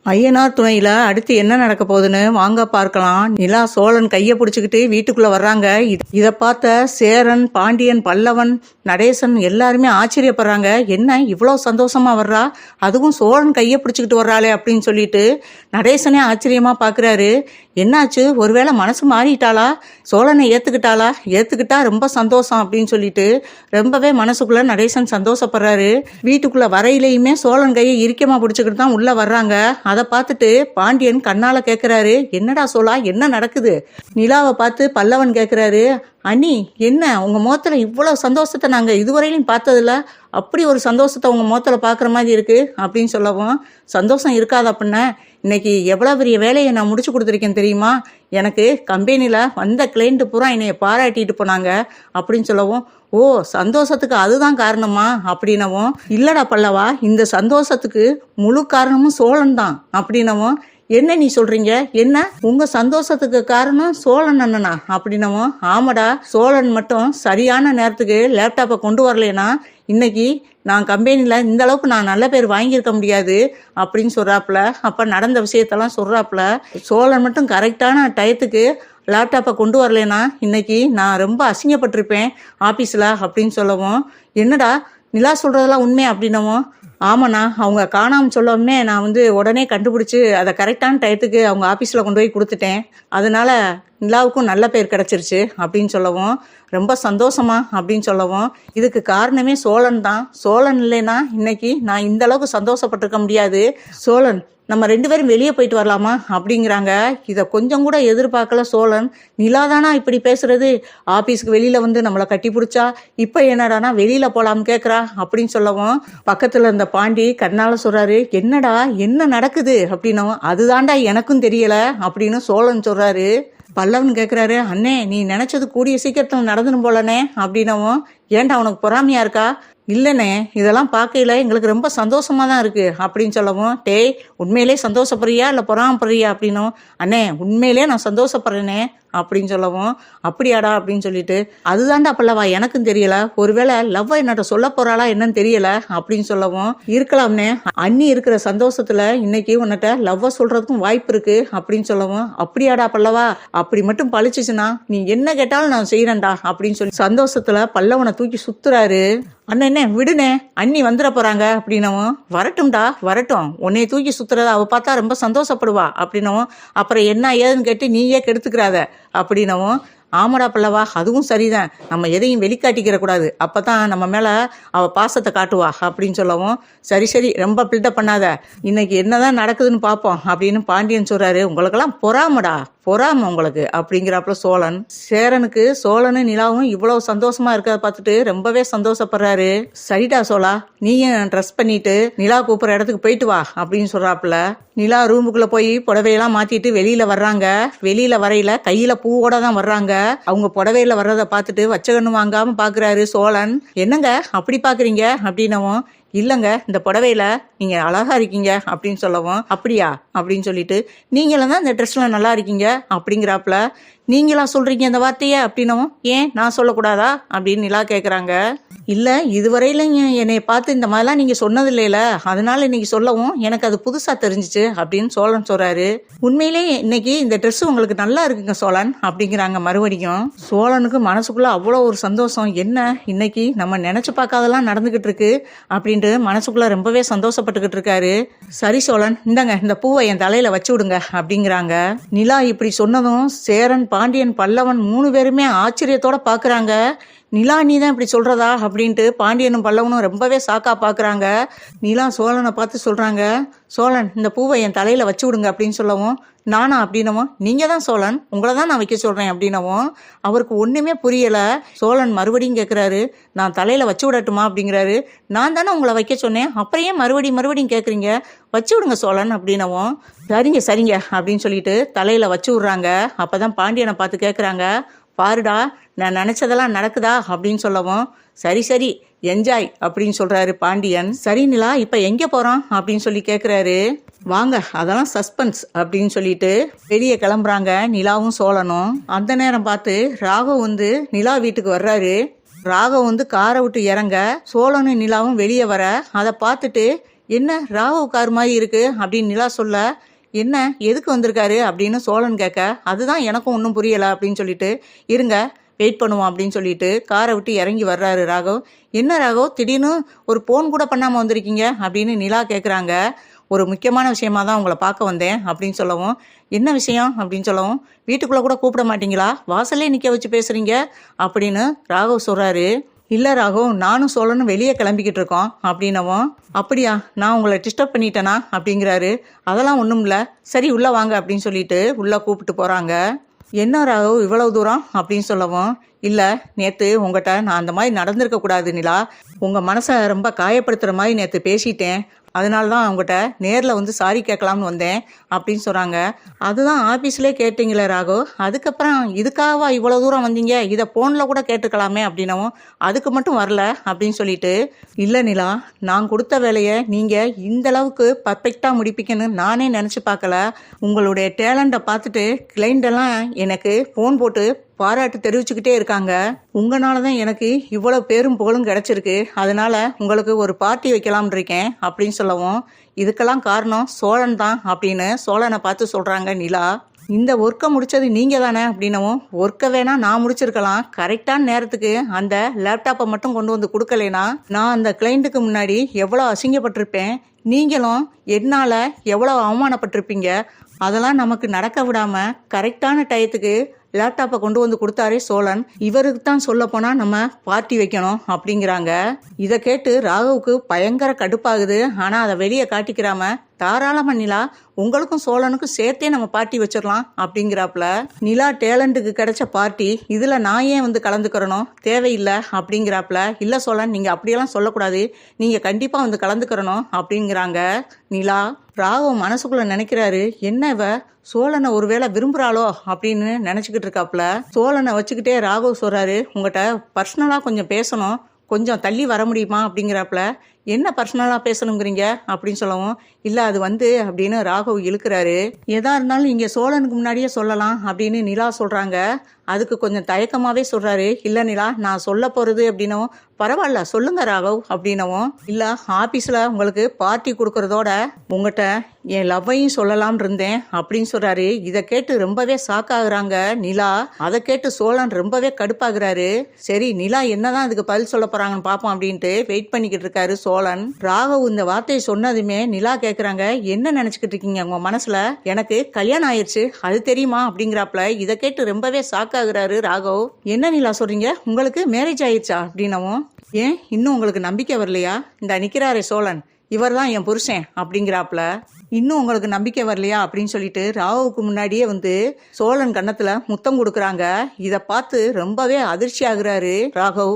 ஐயனார் துணையில அடுத்து என்ன நடக்க போகுதுன்னு வாங்க பார்க்கலாம். நிலா சோழன் கையை பிடிச்சிக்கிட்டு வீட்டுக்குள்ள வர்றாங்க. இத பார்த்த சேரன், பாண்டியன், பல்லவன், நடேசன் எல்லாருமே ஆச்சரியப்படுறாங்க. என்ன இவ்வளவு சந்தோஷமா வர்றா, அதுவும் சோழன் கையை பிடிச்சிக்கிட்டு வர்றாளே அப்படின்னு சொல்லிட்டு நடேசனே ஆச்சரியமா பாக்குறாரு. என்னாச்சு, ஒருவேளை மனசு மாறிட்டாளா, சோழனை ஏத்துக்கிட்டா ரொம்ப சந்தோஷம் அப்படின்னு சொல்லிட்டு ரொம்பவே மனசுக்குள்ள நடேசன் சந்தோஷப்படுறாரு. வீட்டுக்குள்ள வரையிலையுமே சோழன் கையை இறுக்கமா பிடிச்சிக்கிட்டு தான் உள்ள வர்றாங்க. அதை பார்த்துட்டு பாண்டியன் கண்ணால கேட்கிறாரு, என்னடா சோழா, என்ன நடக்குது? நிலாவை பார்த்து பல்லவன் கேட்கிறாரு, அண்ணி என்ன உங்க முகத்துல இவ்வளவு சந்தோஷத்தை நாங்க இதுவரையிலும் பார்த்ததில்ல, அப்படி ஒரு சந்தோஷத்தை உங்க முகத்துல பாக்குற மாதிரி இருக்கு அப்படின்னு சொல்லவும், சந்தோஷம் இருக்காது அப்படின்னா, இன்னைக்கு எவ்வளவு பெரிய வேலையை நான் முடிச்சு கொடுத்துருக்கேன் தெரியுமா, எனக்கு கம்பெனியில வந்த கிளைண்ட் பூரா என்னைய பாராட்டிட்டு போனாங்க அப்படின்னு சொல்லவும், ஓ சந்தோஷத்துக்கு அதுதான் காரணமா அப்படின்னவும், இல்லடா பல்லவா, இந்த சந்தோஷத்துக்கு முழு காரணமும் சோழன் தான் அப்படின்னவும், என்ன நீ சொல்றீங்க, என்ன உங்க சந்தோஷத்துக்கு காரணம் சோழன் அண்ணனா அப்படின்னவும், ஆமாடா, சோழன் மட்டும் சரியான நேரத்துக்கு லேப்டாப்பை கொண்டு வரலனா இன்னைக்கு நான் கம்பெனியில இந்த அளவுக்கு நான் நல்ல பேர் வாங்கியிருக்க முடியாது அப்படின்னு சொல்றாப்புல. அப்ப நடந்த விஷயத்தெல்லாம் சொல்றாப்புல. சோழன் மட்டும் கரெக்டான டயத்துக்கு லேப்டாப்பை கொண்டு வரலனா இன்னைக்கு நான் ரொம்ப அசிங்கப்பட்டிருப்பேன் ஆபீஸ்ல அப்படின்னு சொல்லவும், என்னடா நிலா சொல்றதெல்லாம் உண்மை அப்படின்னவும், ஆமாண்ணா, அவங்க காணாமல் சொல்லவுமே நான் உடனே கண்டுபிடிச்சி அதை கரெக்டான டயத்துக்கு அவங்க ஆஃபீஸில் கொண்டு போய் கொடுத்துட்டேன், அதனால நிலாவுக்கும் நல்ல பேர் கிடச்சிருச்சு அப்படின்னு சொல்லவும், ரொம்ப சந்தோஷமா அப்படின்னு சொல்லவும், இதுக்கு காரணமே சோழன் தான், சோழன் இல்லைன்னா இன்னைக்கு நான் இந்த அளவுக்கு சந்தோஷப்பட்டிருக்க முடியாது, சோழன் நம்ம 2 பேரும் வெளியே போயிட்டு வரலாமா அப்படிங்கிறாங்க. இதை கொஞ்சம் கூட எதிர்பார்க்கல சோழன். நிலாதானா இப்படி பேசுறது, ஆபீஸ்க்கு வெளியில நம்மளை கட்டி பிடிச்சா, இப்ப என்னடானா வெளியில போலாம்னு கேட்குறா அப்படின்னு சொல்லவும், பக்கத்துல இருந்த பாண்டி கண்ணால சொல்றாரு, என்னடா என்ன நடக்குது அப்படின்னவும், அதுதான்டா எனக்கும் தெரியல அப்படின்னு சோழன் சொல்றாரு. பல்லவன் கேட்குறாரு, அண்ணே நீ நினைச்சது கூடிய சீக்கிரத்தில் நடந்துடும் போலனே அப்படின்னவும், ஏன்டா உனக்கு பொறாமையா இருக்கா? இல்லைண்ணே, இதெல்லாம் பார்க்கையில எங்களுக்கு ரொம்ப சந்தோஷமா தான் இருக்கு அப்படின்னு சொல்லவும், டேய் உண்மையிலே சந்தோஷப்படுறியா இல்லை பொறாமப்படுறியா அப்படின்னும், அண்ணே உண்மையிலே நான் சந்தோஷப்படுறேனே அப்படின்னு சொல்லவும், அப்படியாடா அப்படின்னு சொல்லிட்டு, அதுதான்டா பல்லவா எனக்கும் தெரியல, ஒருவேளை லவ் என்னட்ட சொல்ல போறாளா என்னன்னு தெரியல அப்படின்னு சொல்லவும், இருக்கலாம்னே, அண்ணி இருக்கிற சந்தோஷத்துல இன்னைக்கு உன்னிட்ட லவ்வ சொல்றதுக்கும் வாய்ப்பு இருக்கு அப்படின்னு சொல்லவும், அப்படியாடா பல்லவா, அப்படி மட்டும் பழிச்சுச்சுன்னா நீ என்ன கேட்டாலும் நான் செய்யறேன்டா அப்படின்னு சொல்லி சந்தோஷத்துல பல்லவனை தூக்கி சுத்துறாரு. அண்ணே விடுனே, அண்ணி வந்துட போறாங்க அப்படின்னவும், வரட்டும்டா வரட்டும், உன்னைய தூக்கி சுத்துறத அவ பார்த்தா ரொம்ப சந்தோஷப்படுவா அப்படின்னவும், அப்புறம் என்ன ஏதுன்னு கேட்டு நீயே கெடுத்துக்கிறாத அப்படின்னவும், ஆமாடா பல்லவா அதுவும் சரிதான், நம்ம எதையும் வெளிக்காட்டிக்கிற கூடாது, அப்பதான் நம்ம மேல அவ பாசத்தை காட்டுவா அப்படின்னு சொல்லவும், சரி ரொம்ப பில்டப் பண்ணாத, இன்னைக்கு என்னதான் நடக்குதுன்னு பார்ப்போம் அப்படின்னு பாண்டியன் சொல்றாரு. உங்களுக்கெல்லாம் பொறாம உங்களுக்கு அப்படிங்கிறாப்புல சோழன். சேரனுக்கு சோழனும் நிலாவும் இவ்வளவு சந்தோஷமா இருக்கிறத பார்த்துட்டு ரொம்பவே சந்தோஷப்படுறாரு. சரிடா சோழா, நீயும் ட்ரெஸ் பண்ணிட்டு நிலா கூப்பிடுற இடத்துக்கு போயிட்டு வா அப்படின்னு சொல்றாப்புல. நிலா ரூமுக்குள்ள போய் புடவையெல்லாம் மாத்திட்டு வெளியில வர்றாங்க. வெளியில வரையில கையில பூவோட தான் வர்றாங்க. அவங்க புடவையில வர்றதை பார்த்துட்டு வச்சகன்னு வாங்காம பாக்குறாரு சோழன். என்னங்க அப்படி பாக்குறீங்க அப்படின்னவும், இல்லைங்க இந்த புடவையில நீங்க அழகா இருக்கீங்க அப்படின்னு சொல்லவும், அப்படியா அப்படின்னு சொல்லிட்டு, நீங்களும் தான் இந்த ட்ரெஸ்ல நல்லா இருக்கீங்க அப்படிங்கிறாப்புல. நீங்களா சொல்றீங்க இந்த வார்த்தைய அப்படின்னவும், ஏன் நான் சொல்லக்கூடாதா அப்படின்னு நிலா கேட்குறாங்க. இல்லை இதுவரையில என்னைய பார்த்து இந்த மாதிரிலாம் நீங்க சொன்னது இல்லையில, அதனால இன்னைக்கு சொல்லவும் எனக்கு அது புதுசா தெரிஞ்சிச்சு அப்படின்னு சோழன் சொல்றாரு. உண்மையிலேயே இன்னைக்கு இந்த ட்ரெஸ் உங்களுக்கு நல்லா இருக்குங்க சோழன் அப்படிங்கிறாங்க மறுபடியும். சோழனுக்கு மனசுக்குள்ள அவ்வளோ ஒரு சந்தோஷம், என்ன இன்னைக்கு நம்ம நினைச்சு பார்க்காதெல்லாம் நடந்துகிட்டு இருக்கு அப்படின்ட்டு மனசுக்குள்ள ரொம்பவே சந்தோஷப்பட்டுக்கிட்டு இருக்காரு. சரி சோழன், இந்தாங்க இந்த பூவை என் தலையில வச்சு விடுங்க அப்படிங்கிறாங்க. நிலா இப்படி சொன்னதும் சேரன், பாண்டியன், பல்லவன் 3 பேருமே ஆச்சரியத்தோட பாக்குறாங்க. நிலா நீ தான் இப்படி சொல்றதா அப்படின்ட்டு பாண்டியனும் பல்லவனும் ரொம்பவே சாக்கா பாக்குறாங்க. நிலா சோழனை பார்த்து சொல்றாங்க, சோழன் இந்த பூவை என் தலையில வச்சு விடுங்க அப்படின்னு சொல்லவும், நானா அப்படின்னவும், நீங்க தான் சோழன், உங்களை தான் நான் வைக்க சொல்றேன் அப்படின்னவும், அவருக்கு ஒண்ணுமே புரியல. சோழன் மறுபடியும் கேட்கிறாரு, நான் தலையில வச்சு விடட்டுமா அப்படிங்கிறாரு. நான் தானே உங்களை வைக்க சொன்னேன், அப்புறையே மறுபடியும் கேட்குறீங்க, வச்சு விடுங்க சோழன் அப்படின்னவும், சரிங்க அப்படின்னு சொல்லிட்டு தலையில வச்சு விடுறாங்க. அப்பதான் பாண்டியனை பார்த்து கேட்குறாங்க, பாருடா நான் நினைச்சதெல்லாம் நடக்குதா அப்படின்னு சொல்லவும், சரி என்ஜாய் அப்படின்னு சொல்றாரு பாண்டியன். சரி நிலா இப்ப எங்க போறோம் அப்படின்னு சொல்லி கேக்குறாரு. வாங்க அதெல்லாம் சஸ்பென்ஸ் அப்படின்னு சொல்லிட்டு வெளியே கிளம்புறாங்க நிலாவும் சோழனும். அந்த நேரம் பார்த்து ராகவ் நிலா வீட்டுக்கு வர்றாரு. ராகவ் காரை விட்டு இறங்க சோழனும் நிலாவும் வெளியே வர, அதை பார்த்துட்டு என்ன ராகவ் கார் மாதிரி இருக்கு அப்படின்னு நிலா சொல்ல, என்ன எதுக்கு வந்திருக்காரு அப்படின்னு சோழன் கேட்க, அதுதான் எனக்கும் ஒன்றும் புரியலை அப்படின்னு சொல்லிட்டு, இருங்க வெயிட் பண்ணுவோம் அப்படின்னு சொல்லிட்டு காரை விட்டு இறங்கி வர்றாரு ராகவ். என்ன ராகவ் திடீர்னு ஒரு ஃபோன் கூட பண்ணாமல் வந்திருக்கீங்க அப்படின்னு நிலா கேட்குறாங்க. ஒரு முக்கியமான விஷயமா தான் உங்களை பார்க்க வந்தேன் அப்படின்னு சொல்லவும், என்ன விஷயம் அப்படின்னு சொல்லவும், வீட்டுக்குள்ளே கூட கூப்பிட மாட்டீங்களா, வாசல்லே நிற்க வச்சு பேசுகிறீங்க அப்படின்னு ராகவ் சொல்கிறாரு. இல்லை ராகவ், நானும் சோழனும் வெளியே கிளம்பிக்கிட்டு இருக்கோம் அப்படின்னவும், அப்படியா நான் உங்களை டிஸ்டர்ப் பண்ணிட்டேனா அப்படிங்கிறாரு. அதெல்லாம் ஒன்றும் இல்லை, சரி உள்ளே வாங்க அப்படின்னு சொல்லிட்டு உள்ளே கூப்பிட்டு போகிறாங்க. என்ன ராகவ் இவ்வளவு தூரம் அப்படின்னு சொல்லவும், இல்லை நேற்று உங்கள்கிட்ட நான் அந்த மாதிரி நடந்திருக்க கூடாது நிலா, உங்கள் மனசை ரொம்ப காயப்படுத்துகிற மாதிரி நேற்று பேசிட்டேன், அதனால தான் அவங்ககிட்ட நேரில் வந்து சாரி கேட்கலாம்னு வந்தேன் அப்படின்னு சொல்கிறாங்க. அதுதான் ஆஃபீஸ்லேயே கேட்டீங்களே ராகவ், அதுக்கப்புறம் இதுக்காகவா இவ்வளோ தூரம் வந்தீங்க, இதை ஃபோனில் கூட கேட்டுக்கலாமே அப்படின்னவும், அதுக்கு மட்டும் வரல அப்படின்னு சொல்லிட்டு, இல்லை நிலா, நான் கொடுத்த வேலையை நீங்கள் இந்த அளவுக்கு பர்ஃபெக்டாக முடிப்பீங்கன்னு நானே நினச்சி பார்க்கல. உங்களுடைய டேலண்ட்டை பார்த்துட்டு கிளைண்டெல்லாம் எனக்கு ஃபோன் போட்டு பாராட்டு தெரிவிச்சுக்கிட்டே இருக்காங்க. உங்களால தான் எனக்கு இவ்வளோ பேரும் புகழும் கிடைச்சிருக்கு, அதனால உங்களுக்கு ஒரு பார்ட்டி வைக்கலாம்னு இருக்கேன் அப்படின்னு சொல்லவும், இதுக்கெல்லாம் காரணம் சோழன் தான் அப்படின்னு சோழனை பார்த்து சொல்கிறாங்க நிலா. இந்த ஒர்க்கை முடித்தது நீங்கள் தானே அப்படின்னவும், ஒர்க்கை வேணா நான் முடிச்சிருக்கலாம், கரெக்டான நேரத்துக்கு அந்த லேப்டாப்பை மட்டும் கொண்டு வந்து கொடுக்கலைனா நான் அந்த கிளைண்ட்டுக்கு முன்னாடி எவ்வளோ அசிங்கப்பட்டிருப்பேன், நீங்களும் என்னால் எவ்வளோ அவமானப்பட்டிருப்பீங்க. அதெல்லாம் நமக்கு நடக்க விடாமல் கரெக்டான டயத்துக்கு லேப்டாப்பை கொண்டு வந்து கொடுத்தாரே சோழன், இவருக்கு தான் சொல்ல போனால் நம்ம பார்ட்டி வைக்கணும் அப்படிங்கிறாங்க. இதை கேட்டு ராகவுக்கு பயங்கர கடுப்பாகுது. ஆனால் அதை வெளியே காட்டிக்கிறாம, தாராளமாக நிலா, உங்களுக்கும் சோழனுக்கும் சேர்த்தே நம்ம பார்ட்டி வச்சிடலாம் அப்படிங்கிறாப்புல. நிலா டேலண்ட்டுக்கு கிடைச்ச பார்ட்டி, இதில் நான் ஏன் வந்து கலந்துக்கிறணும், தேவையில்லை அப்படிங்கிறாப்புல. இல்லை சோழன், நீங்கள் அப்படியெல்லாம் சொல்லக்கூடாது, நீங்கள் கண்டிப்பாக வந்து கலந்துக்கிறணும் அப்படிங்கிறாங்க நிலா. ராகவ் மனசுக்குள்ள நினைக்கிறாரு, என்ன இவ சோழனை ஒருவேளை விரும்புகிறாளோ அப்படின்னு நினச்சிக்கிட்டு இருக்காப்புல. சோழனை வச்சுக்கிட்டே ராகவ் சொல்கிறாரு, உங்கள்கிட்ட பர்சனலாக கொஞ்சம் பேசணும், கொஞ்சம் தள்ளி வர முடியுமா அப்படிங்கிறாப்புல. என்ன பர்சனலாக பேசணுங்கிறீங்க அப்படின்னு சொல்லவும், இல்லை அது வந்து அப்படின்னு ராகவ் இழுக்கிறாரு. எதா இருந்தாலும் இங்கே சோழனுக்கு முன்னாடியே சொல்லலாம் அப்படின்னு நிலா சொல்கிறாங்க. அதுக்கு கொஞ்சம் தயக்கமாகவே சொல்கிறாரு, இல்லை நிலா, நான் சொல்ல போகிறது அப்படின்னவும், பரவாயில்ல சொல்லுங்க ராகவ் அப்படின்னவும், இல்லை ஆஃபீஸில் உங்களுக்கு பார்ட்டி கொடுக்கறதோட உங்கள்கிட்ட என் லவ்வையும் சொல்லலாம்னு இருந்தேன் அப்படின்னு சொல்கிறாரு. இதை கேட்டு ரொம்பவே ஷாக்காகிறாங்க நிலா. அதை கேட்டு சோழன் ரொம்பவே கடுப்பாகிறாரு. சரி நிலா என்னதான் இதுக்கு பதில் சொல்ல போகிறாங்கன்னு பார்ப்போம் அப்படின்ட்டு வெயிட் பண்ணிக்கிட்டு இருக்காரு சோழன். ராகவ் இந்த வார்த்தையை சொன்னதுமே நிலா கேட்குறாங்க, என்ன நினச்சிக்கிட்டு இருக்கீங்க உங்கள் மனசில், எனக்கு கல்யாணம் ஆயிடுச்சு அது தெரியுமா அப்படிங்கிறாப்புல. இதை கேட்டு ரொம்பவே ஷாக்காகிறாரு ராகவ். என்ன நிலா சொல்கிறீங்க, உங்களுக்கு மேரேஜ் ஆயிடுச்சா அப்படின்னவும், ஏன் இன்னும் உங்களுக்கு நம்பிக்கை வரலையா, இந்த நிற்கிறாரே சோழன், இவர் தான் என் புருஷன் அப்படிங்கிறாப்புல. இன்னும் உங்களுக்கு நம்பிக்கை வரலையா அப்படின்னு சொல்லிட்டு ராகுவுக்கு முன்னாடியே வந்து சோழன் கன்னத்தில் முத்தம் கொடுக்குறாங்க. இதை பார்த்து ரொம்பவே அதிர்ச்சி ஆகுறாரு ராகவ்.